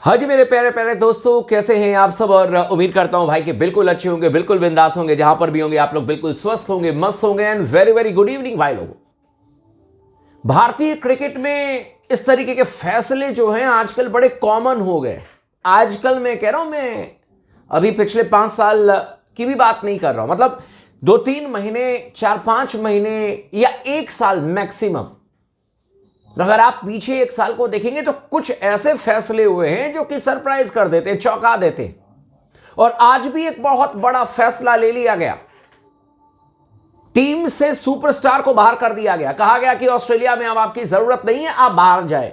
हाँ जी मेरे प्यारे प्यारे दोस्तों, कैसे हैं आप सब। और उम्मीद करता हूं भाई कि बिल्कुल अच्छे होंगे, बिल्कुल बिंदास होंगे, जहां पर भी होंगे आप लोग बिल्कुल स्वस्थ होंगे, मस्त होंगे। And very very good evening भाई लोगों। भारतीय क्रिकेट में इस तरीके के फैसले जो हैं आजकल बड़े कॉमन हो गए। आजकल मैं कह रहा हूं, मैं अभी पिछले 5 साल की भी बात नहीं कर रहा हूं, मतलब 2-3 महीने, 4-5 महीने या 1 साल मैक्सिमम। अगर आप पीछे 1 साल को देखेंगे तो कुछ ऐसे फैसले हुए हैं जो कि सरप्राइज कर देते हैं, चौंका देते हैं। और आज भी एक बहुत बड़ा फैसला ले लिया गया। टीम से सुपरस्टार को बाहर कर दिया गया। कहा गया कि ऑस्ट्रेलिया में अब आपकी जरूरत नहीं है, आप बाहर जाएं,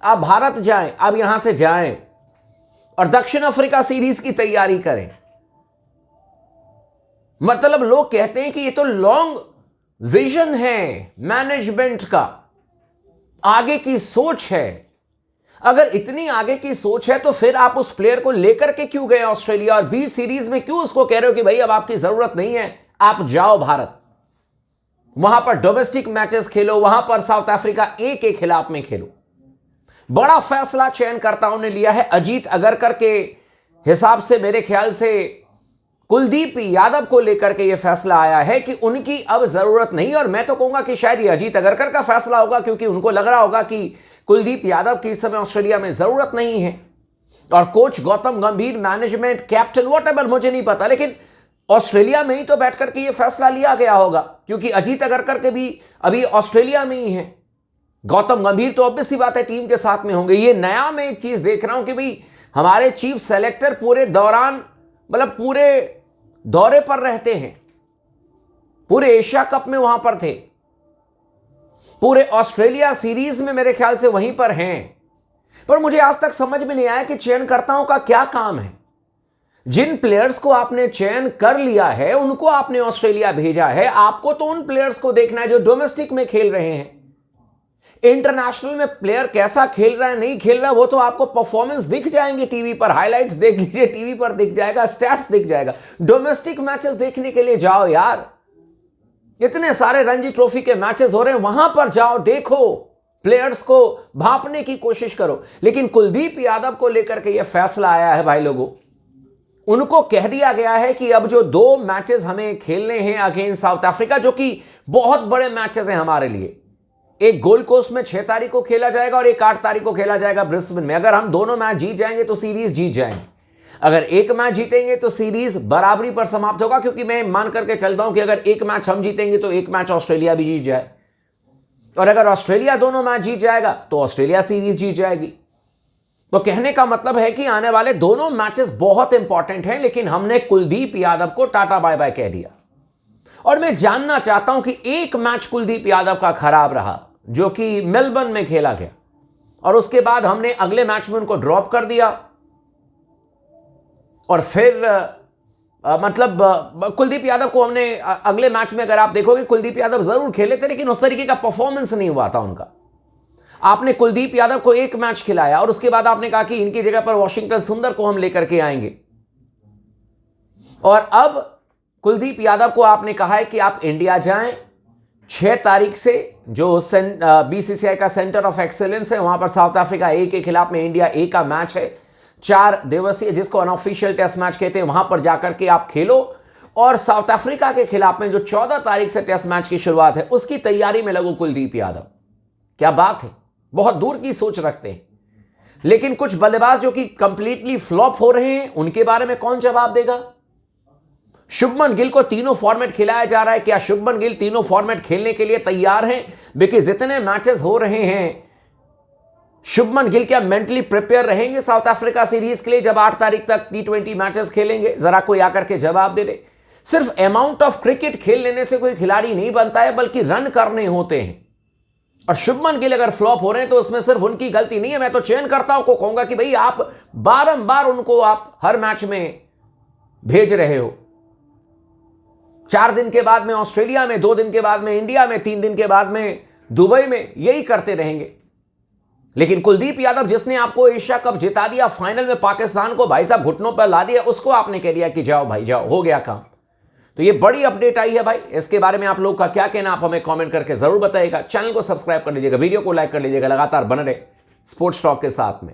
आप भारत जाएं, आप यहां से जाएं और दक्षिण अफ्रीका सीरीज की तैयारी करें। मतलब लोग कहते हैं कि ये तो लॉन्ग विजन है मैनेजमेंट का, आगे की सोच है। अगर इतनी आगे की सोच है तो फिर आप उस प्लेयर को लेकर के क्यों गए ऑस्ट्रेलिया, और बी सीरीज में क्यों उसको कह रहे हो कि भाई अब आपकी जरूरत नहीं है, आप जाओ भारत, वहां पर डोमेस्टिक मैचेस खेलो, वहां पर साउथ अफ्रीका ए के खिलाफ में खेलो। बड़ा फैसला चयनकर्ताओं ने लिया है। अजीत अगरकर के हिसाब से मेरे ख्याल से कुलदीप यादव को लेकर के यह फैसला आया है कि उनकी अब जरूरत नहीं। और मैं तो कहूंगा कि शायद ये अजीत अगरकर का फैसला होगा, क्योंकि उनको लग रहा होगा कि कुलदीप यादव की इस समय ऑस्ट्रेलिया में जरूरत नहीं है। और कोच गौतम गंभीर, मैनेजमेंट, कैप्टन, व्हाटएवर, मुझे नहीं पता, लेकिन ऑस्ट्रेलिया में ही तो बैठ करके यह फैसला लिया गया होगा, क्योंकि अजीत अगरकर के भी अभी ऑस्ट्रेलिया में ही है। गौतम गंभीर तो ऑब्वियस सी बात है टीम के साथ में होंगे। ये नया मैं एक चीज देख रहा हूं कि भाई हमारे चीफ सेलेक्टर पूरे दौरान, मतलब पूरे दौरे पर रहते हैं, पूरे एशिया कप में वहां पर थे, पूरे ऑस्ट्रेलिया सीरीज में मेरे ख्याल से वहीं पर हैं। पर मुझे आज तक समझ में नहीं आया कि चयनकर्ताओं का क्या काम है। जिन प्लेयर्स को आपने चयन कर लिया है उनको आपने ऑस्ट्रेलिया भेजा है, आपको तो उन प्लेयर्स को देखना है जो डोमेस्टिक में खेल रहे हैं। इंटरनेशनल में प्लेयर कैसा खेल रहा है, नहीं खेल रहा है, वो तो आपको परफॉर्मेंस दिख जाएंगे टीवी पर, हाइलाइट्स देख लीजिए, टीवी पर दिख जाएगा, स्टैट्स दिख जाएगा। डोमेस्टिक मैचेस देखने के लिए जाओ यार, इतने सारे रणजी ट्रॉफी के मैचेस हो रहे हैं, वहां पर जाओ, देखो, प्लेयर्स को भांपने की कोशिश करो। लेकिन कुलदीप यादव को लेकर के यह फैसला आया है भाई लोगों, उनको कह दिया गया है कि अब जो 2 मैचेस हमें खेलने हैं अगेंस्ट साउथ अफ्रीका, जो कि बहुत बड़े मैचेस हैं हमारे लिए। एक गोल्ड कोस्ट में 6 तारीख को खेला जाएगा और एक 8 तारीख को खेला जाएगा ब्रिस्बेन में। अगर हम दोनों मैच जीत जाएंगे तो सीरीज जीत जाएंगे, अगर एक मैच जीतेंगे तो सीरीज बराबरी पर समाप्त होगा, क्योंकि मैं मान करके चलता हूं कि अगर एक मैच हम जीतेंगे तो एक मैच ऑस्ट्रेलिया भी जीत जाए, और अगर ऑस्ट्रेलिया दोनों मैच जीत जाएगा तो ऑस्ट्रेलिया सीरीज जीत जाएगी। तो कहने का मतलब है कि आने वाले दोनों मैचेस बहुत इंपॉर्टेंट हैं, लेकिन हमने कुलदीप यादव को टाटा बाय बाय कह दिया। और मैं जानना चाहता हूं कि एक मैच कुलदीप यादव का खराब रहा जो कि मेलबर्न में खेला गया, और उसके बाद हमने अगले मैच में उनको ड्रॉप कर दिया। और फिर कुलदीप यादव को हमने अगले मैच में, अगर आप देखोगे, कुलदीप यादव जरूर खेले थे लेकिन उस तरीके का परफॉर्मेंस नहीं हुआ था उनका। आपने कुलदीप यादव को एक मैच खिलाया और उसके बाद आपने कहा कि इनकी जगह पर वॉशिंगटन सुंदर को हम लेकर के आएंगे। और अब कुलदीप यादव को आपने कहा है कि आप इंडिया जाएं, 6 तारीख से जो बीसीसीआई का सेंटर ऑफ एक्सेलेंस है, वहां पर साउथ अफ्रीका ए के खिलाफ में इंडिया ए का मैच है, 4 दिवसीय, जिसको अनऑफिशियल टेस्ट मैच कहते हैं। वहां पर जाकर के आप खेलो, और साउथ अफ्रीका के खिलाफ में जो 14 तारीख से टेस्ट मैच की शुरुआत है उसकी तैयारी में लगो कुलदीप यादव। क्या बात है, बहुत दूर की सोच रखते हैं। लेकिन कुछ बल्लेबाज जो कि कंप्लीटली फ्लॉप हो रहे हैं, उनके बारे में कौन जवाब देगा। शुभमन गिल को तीनों फॉर्मेट खिलाया जा रहा है, क्या शुभमन गिल तीनों फॉर्मेट खेलने के लिए तैयार हैं? बिकॉज इतने मैचेस हो रहे हैं, शुभमन गिल क्या मेंटली प्रिपेयर रहेंगे साउथ अफ्रीका सीरीज के लिए जब 8 तारीख तक T20 मैचेस खेलेंगे? जरा कोई आकर के जवाब दे दे। सिर्फ अमाउंट ऑफ क्रिकेट खेल लेने से कोई खिलाड़ी नहीं बनता है, बल्कि रन करने होते हैं। और शुभमन गिल अगर फ्लॉप हो रहे हैं तो उसमें सिर्फ उनकी गलती नहीं है। मैं तो चयनकर्ताओं को कहूंगा कि भाई आप बारंबार उनको आप हर मैच में भेज रहे हो। 4 दिन के बाद में ऑस्ट्रेलिया में, 2 दिन के बाद में इंडिया में, 3 दिन के बाद में दुबई में, यही करते रहेंगे। लेकिन कुलदीप यादव, जिसने आपको एशिया कप जिता दिया, फाइनल में पाकिस्तान को भाई साहब घुटनों पर ला दिया, उसको आपने कह दिया कि जाओ भाई जाओ, हो गया काम। तो ये बड़ी अपडेट आई है भाई। इसके बारे में आप लोगों का क्या कहना, आप हमें कमेंट करके जरूर बताइएगा। चैनल को सब्सक्राइब कर लीजिएगा, वीडियो को लाइक कर लीजिएगा, लगातार बने रहे स्पोर्ट्स टॉक के साथ में।